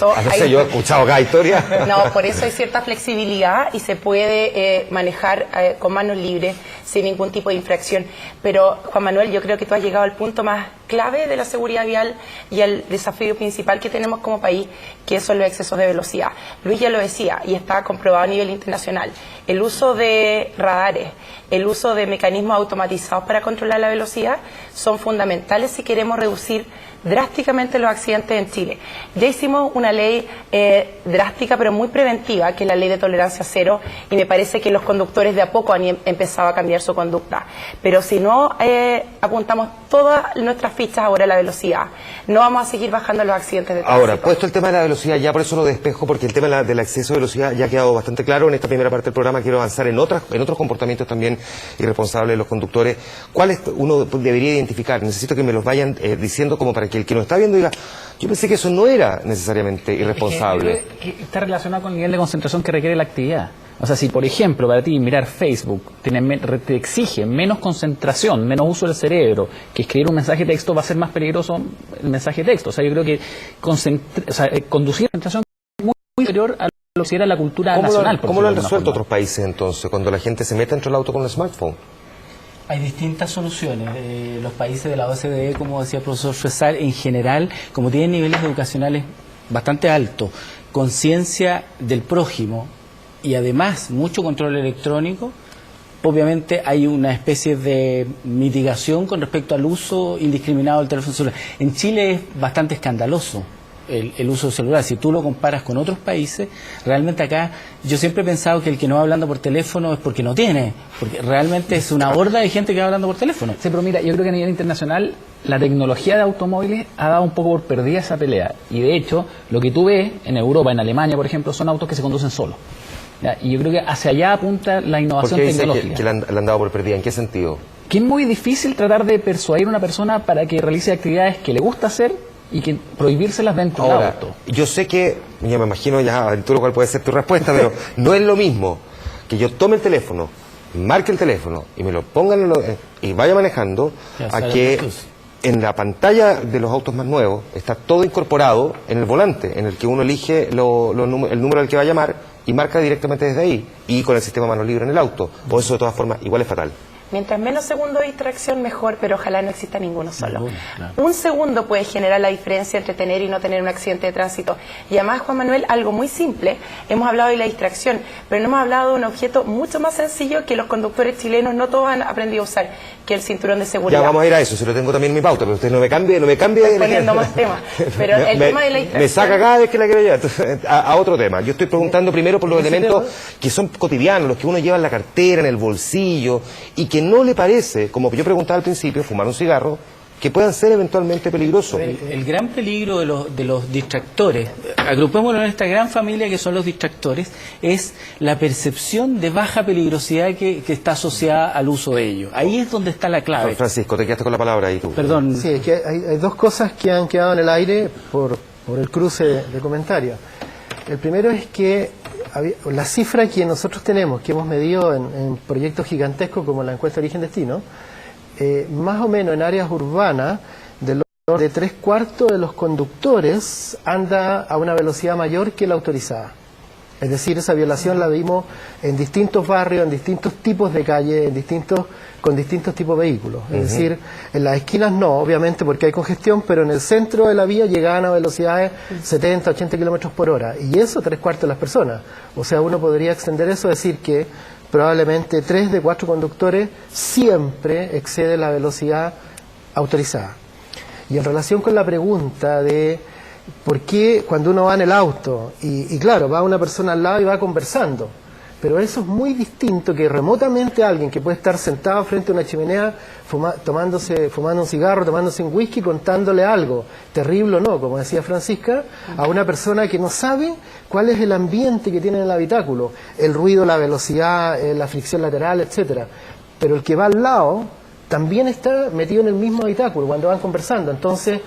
Yo he escuchado acá historias. No, por eso hay cierta flexibilidad y se puede manejar con manos libres sin ningún tipo de infracción. Pero, Juan Manuel, yo creo que tú has llegado al punto más clave de la seguridad vial y al desafío principal que tenemos como país, que son los excesos de velocidad. Luis ya lo decía y está comprobado a nivel internacional. El uso de radares, el uso de mecanismos automatizados para controlar la velocidad son fundamentales si queremos reducir drásticamente los accidentes en Chile. Ya hicimos una ley drástica pero muy preventiva, que es la ley de tolerancia cero, y me parece que los conductores de a poco han empezado a cambiar su conducta. Pero si no apuntamos todas nuestras fichas ahora a la velocidad, no vamos a seguir bajando los accidentes de tránsito. Ahora, puesto el tema de la velocidad, ya por eso lo despejo, porque el tema del exceso de velocidad ya ha quedado bastante claro. En esta primera parte del programa quiero avanzar en otros comportamientos también irresponsables de los conductores. ¿Cuáles uno debería identificar? Necesito que me los vayan diciendo como para que el que nos está viendo diga, yo pensé que eso no era necesariamente irresponsable. Que está relacionado con el nivel de concentración que requiere la actividad. O sea, si por ejemplo para ti mirar Facebook te exige menos concentración, menos uso del cerebro, que escribir un mensaje de texto va a ser más peligroso el mensaje de texto. O sea, yo creo que conducir concentración muy superior a lo que era la cultura nacional. ¿Cómo lo han resuelto otros países entonces, cuando la gente se mete dentro del auto con el smartphone? Hay distintas soluciones. Los países de la OCDE, como decía el profesor Fresal, en general, como tienen niveles educacionales bastante altos, conciencia del prójimo y además mucho control electrónico, obviamente hay una especie de mitigación con respecto al uso indiscriminado del teléfono celular. En Chile es bastante escandaloso el uso celular. Si tú lo comparas con otros países, realmente acá yo siempre he pensado que el que no va hablando por teléfono es porque no tiene, porque realmente es una horda de gente que va hablando por teléfono. Sí, pero mira, yo creo que a nivel internacional la tecnología de automóviles ha dado un poco por perdida esa pelea, y de hecho lo que tú ves en Europa, en Alemania por ejemplo, son autos que se conducen solos. ¿Ya? Y yo creo que hacia allá apunta la innovación tecnológica. ¿Por qué dice que le han dado por perdida? ¿En qué sentido? Que es muy difícil tratar de persuadir a una persona para que realice actividades que le gusta hacer y que prohibírselas dentro del auto. Yo sé que, ya me imagino ya en todo lo cual puede ser tu respuesta, pero no es lo mismo que yo tome el teléfono, marque el teléfono y me lo ponga y vaya manejando, a que en la pantalla de los autos más nuevos está todo incorporado en el volante, en el que uno elige el número al que va a llamar y marca directamente desde ahí, y con el sistema manos libres en el auto. Por eso de todas formas igual es fatal. Mientras menos segundos de distracción, mejor, pero ojalá no exista ninguno solo. Claro. Un segundo puede generar la diferencia entre tener y no tener un accidente de tránsito. Y además, Juan Manuel, algo muy simple. Hemos hablado de la distracción, pero no hemos hablado de un objeto mucho más sencillo que los conductores chilenos no todos han aprendido a usar, que es el cinturón de seguridad. Ya vamos a ir a eso, se lo tengo también en mi pauta, pero usted no me cambie. Estoy poniendo más temas. Pero el tema de la distracción... Me saca cada vez que la quiero llevar a otro tema. Yo estoy preguntando primero por los elementos que son cotidianos, los que uno lleva en la cartera, en el bolsillo, y que no le parece, como yo preguntaba al principio, fumar un cigarro, que puedan ser eventualmente peligrosos. El gran peligro de los distractores, agrupémoslo en esta gran familia que son los distractores, es la percepción de baja peligrosidad que está asociada al uso de ellos. Ahí es donde está la clave. Francisco, te quedaste con la palabra ahí tú. Perdón. Sí, es que hay dos cosas que han quedado en el aire por el cruce de comentarios. El primero es que la cifra que nosotros tenemos, que hemos medido en proyectos gigantescos como la encuesta de origen-destino, más o menos en áreas urbanas, de 3/4 de los conductores anda a una velocidad mayor que la autorizada. Es decir, esa violación la vimos en distintos barrios, en distintos tipos de calles, con distintos tipos de vehículos. Es decir, en las esquinas no, obviamente porque hay congestión, pero en el centro de la vía llegaban a velocidades 70, 80 kilómetros por hora. Y eso 3/4 de las personas. O sea, uno podría extender eso, decir que probablemente 3 de 4 conductores siempre excede la velocidad autorizada. Y en relación con la pregunta de por qué cuando uno va en el auto, y claro, va una persona al lado y va conversando, Pero eso es muy distinto que remotamente alguien que puede estar sentado frente a una chimenea fumando un cigarro, tomándose un whisky, contándole algo, terrible o no, como decía Francisca, a una persona que no sabe cuál es el ambiente que tiene en el habitáculo, el ruido, la velocidad, la fricción lateral, etcétera. Pero el que va al lado también está metido en el mismo habitáculo cuando van conversando. Entonces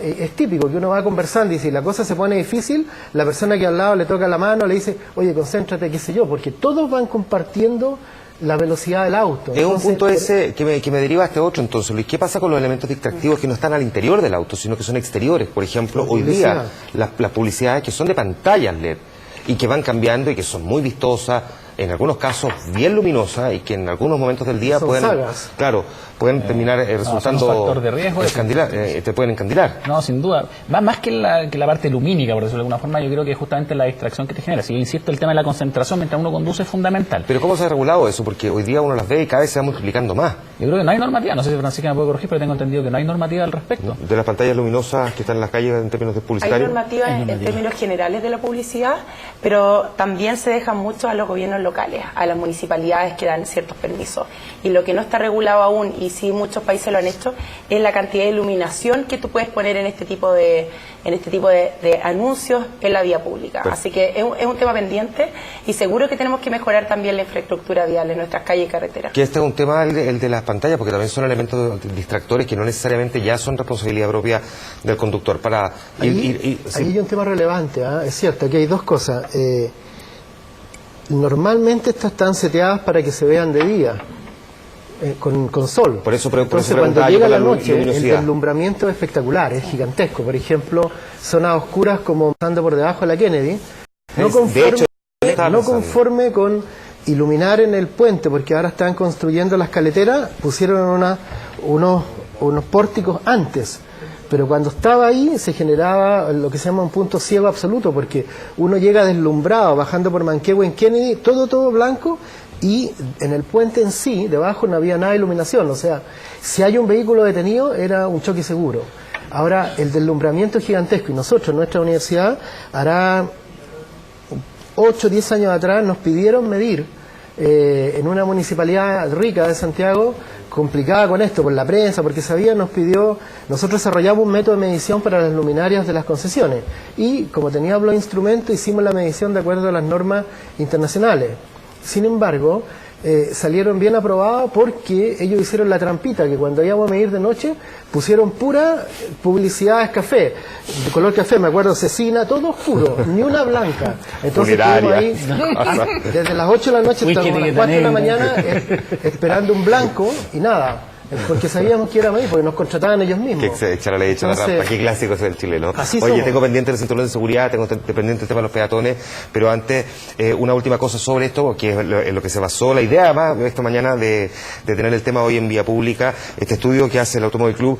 es típico que uno va conversando y si la cosa se pone difícil, la persona que al lado le toca la mano, le dice, oye, concéntrate, qué sé yo, porque todos van compartiendo la velocidad del auto. Es un punto ese que me deriva a este otro, entonces, Luis. ¿Qué pasa con los elementos distractivos que no están al interior del auto, sino que son exteriores? Por ejemplo, hoy día, las publicidades que son de pantallas LED y que van cambiando y que son muy vistosas, en algunos casos bien luminosas y que en algunos momentos del día pueden terminar resultando un factor de riesgo, te pueden encandilar. No, sin duda. Va más que la parte lumínica, por decirlo de alguna forma, yo creo que justamente la distracción que te genera. Si yo insisto, el tema de la concentración mientras uno conduce es fundamental. Pero ¿cómo se ha regulado eso? Porque hoy día uno las ve y cada vez se va multiplicando más. Yo creo que no hay normativa, no sé si Francisca me puede corregir, pero tengo entendido que no hay normativa al respecto. De las pantallas luminosas que están en las calles en términos de publicitarios. Hay normativa en términos generales de la publicidad, pero también se deja mucho a los gobiernos locales, a las municipalidades que dan ciertos permisos. Y lo que no está regulado aún, y sí muchos países lo han hecho, es la cantidad de iluminación que tú puedes poner en este tipo de anuncios en la vía pública. Así que es un tema pendiente y seguro que tenemos que mejorar también la infraestructura vial en nuestras calles y carreteras. Que este es un tema el de las pantallas, porque también son elementos distractores que no necesariamente ya son responsabilidad propia del conductor. Ahí hay un tema relevante, es cierto, que hay dos cosas. Normalmente estas están seteadas para que se vean de día, con sol. Entonces cuando llega la noche, el deslumbramiento es espectacular, es gigantesco. Por ejemplo, zonas oscuras como pasando por debajo de la Kennedy, no conforme con iluminar en el puente, porque ahora están construyendo las caleteras, pusieron unos pórticos antes. Pero cuando estaba ahí se generaba lo que se llama un punto ciego absoluto, porque uno llega deslumbrado bajando por Manquehue en Kennedy, todo blanco, y en el puente en sí, debajo no había nada de iluminación. O sea, si hay un vehículo detenido, era un choque seguro. Ahora, el deslumbramiento es gigantesco, y nosotros, nuestra universidad, hará 8 o 10 años atrás, nos pidieron medir en una municipalidad rica de Santiago, complicada con esto, por la prensa, porque nosotros desarrollamos un método de medición para las luminarias de las concesiones, y como teníamos los instrumentos, hicimos la medición de acuerdo a las normas internacionales. Sin embargo, salieron bien aprobados porque ellos hicieron la trampita, que cuando íbamos a medir de noche, pusieron pura publicidad café, de color café, me acuerdo, cecina, todo oscuro, ni una blanca. Entonces estuvimos ahí desde las 8 de la noche hasta las 4 de la mañana esperando un blanco y nada. Porque sabíamos que era medir, porque nos contrataban ellos mismos. Que echar la ley, echar la rampa. Qué clásico es el chileno. Oye, tengo pendiente el cinturón de seguridad, tengo pendiente el tema de los peatones, pero antes, una última cosa sobre esto, que es en lo que se basó la idea, además, esta mañana de tener el tema hoy en vía pública, este estudio que hace el Automóvil Club.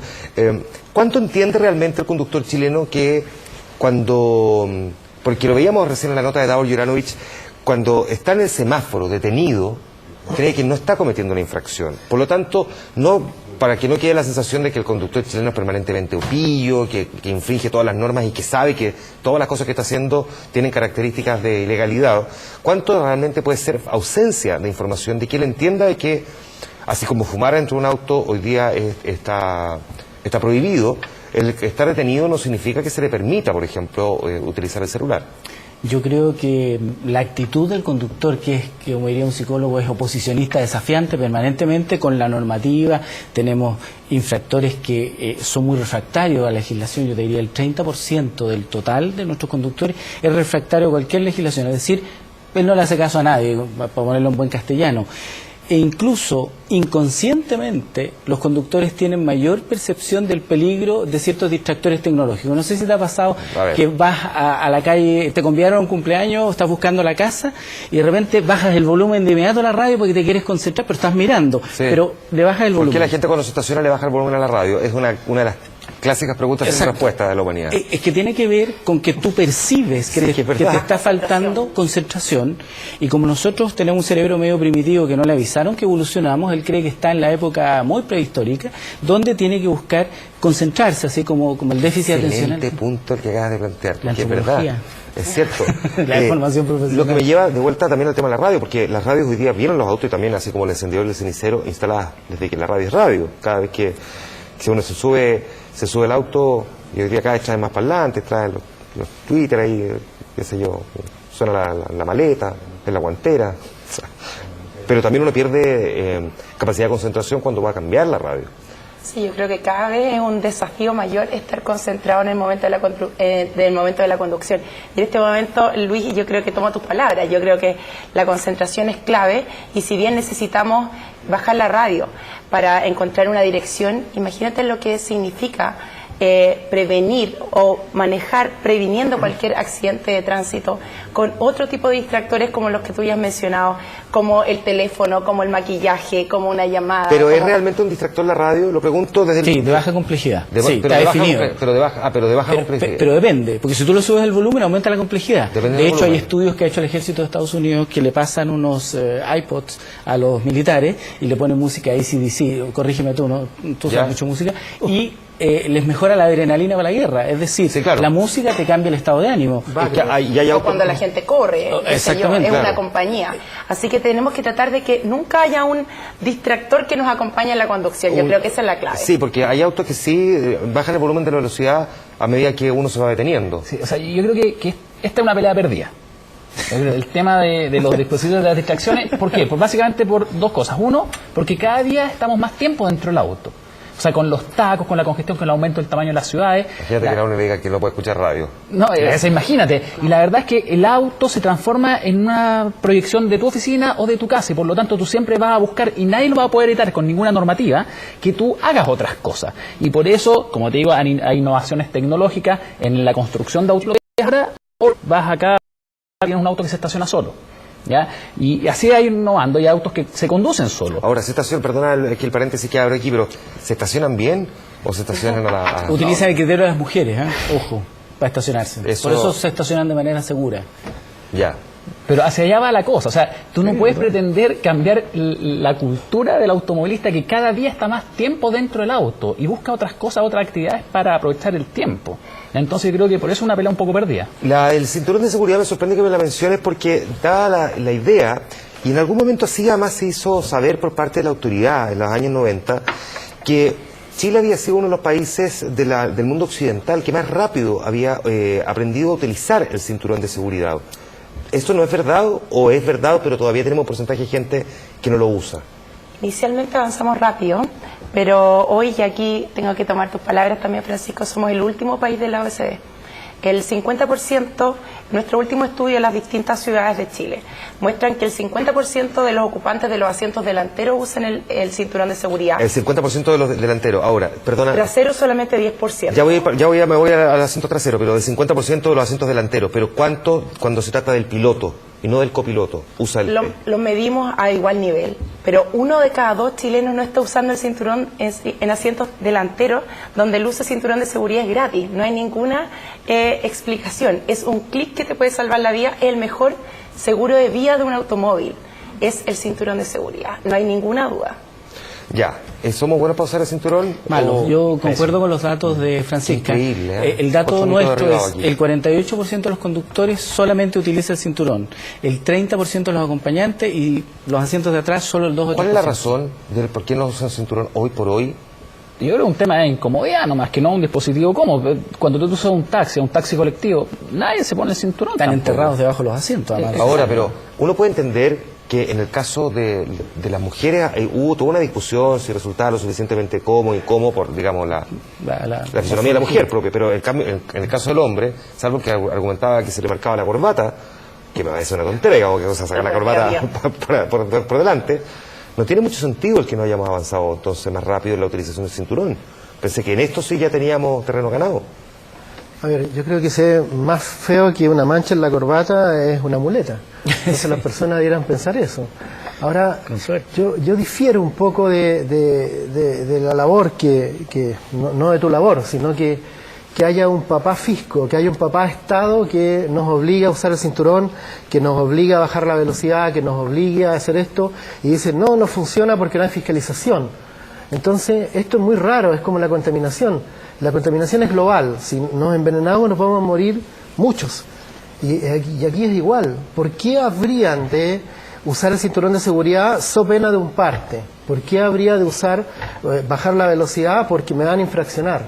¿Cuánto entiende realmente el conductor chileno que porque lo veíamos recién en la nota de Davor Juranovic, cuando está en el semáforo detenido, cree que no está cometiendo una infracción? Por lo tanto, para que no quede la sensación de que el conductor chileno es permanentemente opillo, que infringe todas las normas y que sabe que todas las cosas que está haciendo tienen características de ilegalidad, ¿cuánto realmente puede ser ausencia de información, de que él entienda de que, así como fumar dentro de un auto hoy día está prohibido, el estar detenido no significa que se le permita, por ejemplo, utilizar el celular? Yo creo que la actitud del conductor, que como diría un psicólogo, es oposicionista, desafiante permanentemente con la normativa. Tenemos infractores que son muy refractarios a la legislación. Yo te diría el 30% del total de nuestros conductores es refractario a cualquier legislación. Es decir, él no le hace caso a nadie, para ponerlo en buen castellano. E incluso inconscientemente los conductores tienen mayor percepción del peligro de ciertos distractores tecnológicos. No sé si te ha pasado que vas a la calle, te convidaron a un cumpleaños, estás buscando la casa y de repente bajas el volumen de inmediato a la radio porque te quieres concentrar, pero estás mirando, pero le bajas el volumen. ¿Por qué la gente cuando se estaciona le baja el volumen a la radio? Es una de las clásicas preguntas sin respuesta de la humanidad. Es que tiene que ver con que tú percibes que te está faltando concentración, y como nosotros tenemos un cerebro medio primitivo que no le avisaron que evolucionamos, él cree que está en la época muy prehistórica, donde tiene que buscar concentrarse, así como el déficit atencional. Excelente punto el que acabas de plantear. La que es verdad. Es cierto. La información profesional. Lo que me lleva de vuelta también al tema de la radio, porque las radios hoy día vieron los autos y también, así como el encendedor y el cenicero, instaladas desde que la radio es radio. Cada vez que uno se sube el auto, y hoy día cada vez trae más parlantes, trae los Twitter ahí, qué sé yo, suena la maleta, en la guantera. O sea, pero también uno pierde capacidad de concentración cuando va a cambiar la radio. Sí, yo creo que cada vez es un desafío mayor estar concentrado en el momento de la conducción. Y en este momento, Luis, yo creo que tomo tus palabras. Yo creo que la concentración es clave y si bien necesitamos bajar la radio para encontrar una dirección, imagínate lo que significa prevenir o manejar previniendo cualquier accidente de tránsito con otro tipo de distractores como los que tú ya has mencionado, como el teléfono, como el maquillaje, como una llamada. ¿Pero es realmente un distractor la radio? Lo pregunto desde el... Sí, de baja complejidad. Sí, está definido. Pero de baja complejidad. Pero depende, porque si tú le subes el volumen aumenta la complejidad. Depende de del hecho, hay volumen. estudios que ha hecho el ejército de Estados Unidos que le pasan unos iPods a los militares y le ponen música AC/DC, corrígeme tú, ¿no? Tú sabes mucho música, y les mejora la adrenalina para la guerra. Es decir, sí, claro, la música te cambia el estado de ánimo. Es que hay o cuando la gente corre, exactamente, es claro, una compañía. Así que tenemos que tratar de que nunca haya un distractor que nos acompañe en la conducción. Yo creo que esa es la clave. Sí, porque hay autos que sí bajan el volumen de la velocidad a medida que uno se va deteniendo. Sí, o sea, yo creo que esta es una pelea perdida. El tema de los dispositivos de las distracciones, ¿por qué? Pues básicamente por dos cosas. Uno, porque cada día estamos más tiempo dentro del auto. O sea, con los tacos, con la congestión, con el aumento del tamaño de las ciudades. Imagínate que a uno le diga que no puede escuchar radio. No, imagínate. Y la verdad es que el auto se transforma en una proyección de tu oficina o de tu casa. Y por lo tanto tú siempre vas a buscar, y nadie lo va a poder evitar con ninguna normativa, que tú hagas otras cosas. Y por eso, como te digo, hay innovaciones tecnológicas en la construcción de autos. Ahora vas acá, tienes un auto que se estaciona solo. ¿Ya? Y así hay innovando, hay autos que se conducen solos. Ahora, ¿se estacionan, perdona que el paréntesis que abro aquí, pero ¿se estacionan bien o se estacionan a la...? Utilizan el criterio de las mujeres, ojo, para estacionarse. Por eso se estacionan de manera segura. Ya. Pero hacia allá va la cosa, o sea, tú no puedes pretender cambiar la cultura del automovilista que cada día está más tiempo dentro del auto y busca otras cosas, otras actividades para aprovechar el tiempo. Entonces creo que por eso es una pelea un poco perdida. El cinturón de seguridad me sorprende que me la menciones porque da la idea, y en algún momento así además se hizo saber por parte de la autoridad en los años 90, que Chile había sido uno de los países del mundo occidental que más rápido había aprendido a utilizar el cinturón de seguridad. ¿Esto no es verdad o es verdad, pero todavía tenemos un porcentaje de gente que no lo usa? Inicialmente avanzamos rápido, pero hoy, y aquí tengo que tomar tus palabras también, Francisco, somos el último país de la OECD. El 50%, nuestro último estudio en las distintas ciudades de Chile, muestran que el 50% de los ocupantes de los asientos delanteros usan el cinturón de seguridad. El 50% de los delanteros. Ahora, perdona. Trasero solamente 10%. Me voy al asiento trasero, pero del 50% de los asientos delanteros. Pero ¿cuánto cuando se trata del piloto y no del copiloto usa el...? Lo medimos a igual nivel, pero 1 de cada 2 chilenos no está usando el cinturón en asientos delanteros, donde el uso de cinturón de seguridad es gratis. No hay ninguna explicación. Es un clic que te puede salvar la vida. El mejor seguro de vida de un automóvil es el cinturón de seguridad. No hay ninguna duda. Ya, ¿somos buenos para usar el cinturón? Malo, yo concuerdo con los datos de Francisca. Increíble, El dato nuestro es aquí. el 48% de los conductores solamente utiliza el cinturón, el 30% de los acompañantes y los asientos de atrás solo el 2 o 3%. ¿Cuál es la razón de por qué no usan el cinturón hoy por hoy? Yo creo que es un tema de incomodidad nomás, que no un dispositivo cómodo. Cuando tú usas un taxi colectivo, nadie se pone el cinturón. Están tampoco. enterrados debajo de los asientos. Además. Ahora, pero uno puede entender que en el caso de las mujeres hubo toda una discusión si resultaba lo suficientemente cómodo y incómodo por, digamos, la fisonomía de la mujer propia, pero en el caso del hombre, salvo que argumentaba que se le marcaba la corbata, que me parece una tontería, o que sacar la corbata por delante, no tiene mucho sentido el que no hayamos avanzado entonces más rápido en la utilización del cinturón. Pensé que en esto sí ya teníamos terreno ganado. A ver, yo creo que ser más feo que una mancha en la corbata es una muleta. Entonces las personas debieran pensar eso. Ahora, yo difiero un poco de la labor que no de tu labor, sino que haya un papá fisco, que haya un papá Estado que nos obliga a usar el cinturón, que nos obliga a bajar la velocidad, que nos obligue a hacer esto, y dice, no funciona porque no hay fiscalización. Entonces, esto es muy raro, es como la contaminación. La contaminación es global, si nos envenenamos nos vamos a morir muchos. Y aquí es igual. ¿Por qué habrían de usar el cinturón de seguridad so pena de un parte? ¿Por qué habría de bajar la velocidad porque me van a infraccionar?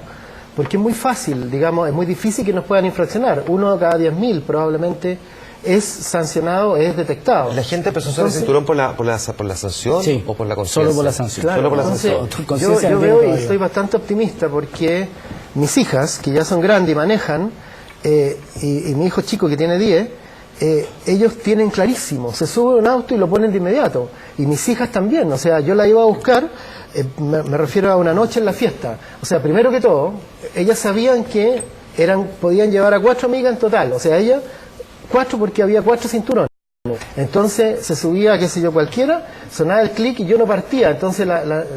Porque es muy fácil, digamos, es muy difícil que nos puedan infraccionar. 1 cada 10.000 probablemente es sancionado, es detectado. ¿La gente empezó a usar el cinturón por la sanción Sí, o por la conciencia? solo por la sanción. Claro, Solo por la entonces, sanción. yo veo y estoy bastante optimista porque mis hijas, que ya son grandes y manejan, y mi hijo chico que tiene 10, ellos tienen clarísimo, se suben a un auto y lo ponen de inmediato. Y mis hijas también, o sea, yo la iba a buscar, me refiero a una noche en la fiesta. O sea, primero que todo, ellas sabían que podían llevar a 4 amigas en total, o sea, ellas 4 porque había 4 cinturones. Entonces se subía, qué sé yo, cualquiera, sonaba el clic y yo no partía. Entonces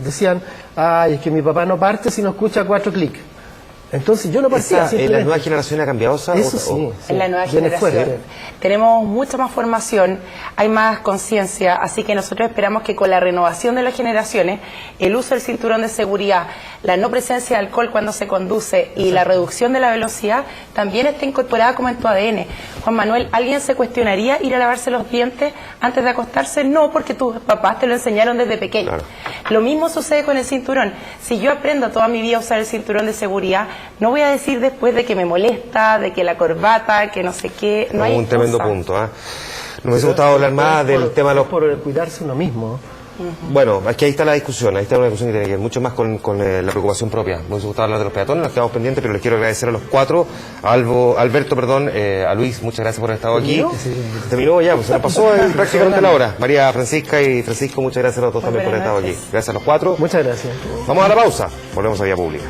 decían, ay, es que mi papá no parte si no escucha 4 clics. Entonces yo no partía. ¿En la nueva generación ha cambiado eso? Sí. En la nueva viene generación fuerte. tenemos mucha más formación, hay más conciencia, así que nosotros esperamos que con la renovación de las generaciones, el uso del cinturón de seguridad, la no presencia de alcohol cuando se conduce y la reducción de la velocidad también esté incorporada como en tu ADN. Juan Manuel, ¿alguien se cuestionaría ir a lavarse los dientes antes de acostarse? No, porque tus papás te lo enseñaron desde pequeño. Claro. Lo mismo sucede con el cinturón. Si yo aprendo toda mi vida a usar el cinturón de seguridad, no voy a decir después de que me molesta, de que la corbata, que no sé qué. No hay un tremendo excusa. punto. ¿Ah? Nos hubiese gustado hablar más del tema de los... Por cuidarse uno mismo. Bueno, aquí ahí está la discusión, ahí está una discusión que tiene que ver mucho más con la preocupación propia. Me hubiese gustado hablar de los peatones, nos quedamos pendientes, pero les quiero agradecer a los 4, Alberto, a Luis, muchas gracias por haber estado aquí. Terminó ya, pues se nos pasó prácticamente la hora. María Francisca y Francisco, muchas gracias a los dos también por haber estado aquí. Gracias a los 4. Muchas gracias. Vamos a la pausa, volvemos a Vía Pública.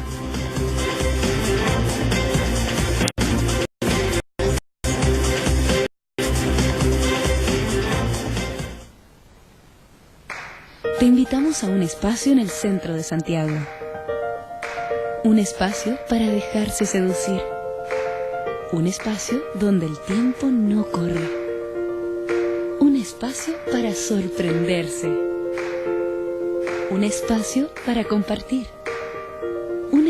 Te invitamos a un espacio en el centro de Santiago. Un espacio para dejarse seducir. Un espacio donde el tiempo no corre. Un espacio para sorprenderse. Un espacio para compartir.